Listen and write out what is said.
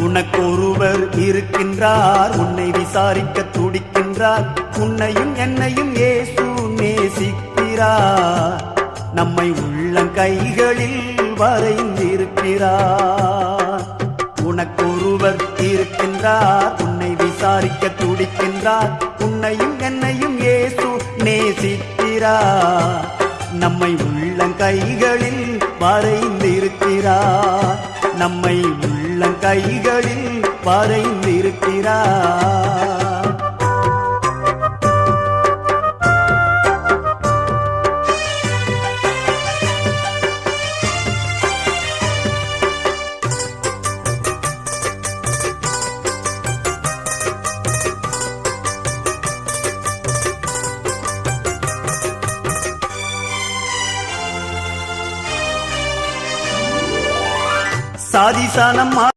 உனக்கொருவர் இருக்கின்றார், உன்னை விசாரிக்க துடிக்கின்றார். உன்னையும் என்னையும் இயேசு நேசிக்கிறார், நம்மை உள்ளங்கைகளில் வரைந்திருக்கிறார். உனக்கொருவர் இருக்கின்றார், உன்னை விசாரிக்க துடிக்கின்றார். உன்னையும் என்னையும் இயேசு நேசிக்கிறார், நம்மை உள்ளங்கைகளில் வரைந்திருக்கிறார். நம்மை உள்ளங்கைகளில் வரைந்திருக்கிறார். சாதிசானம்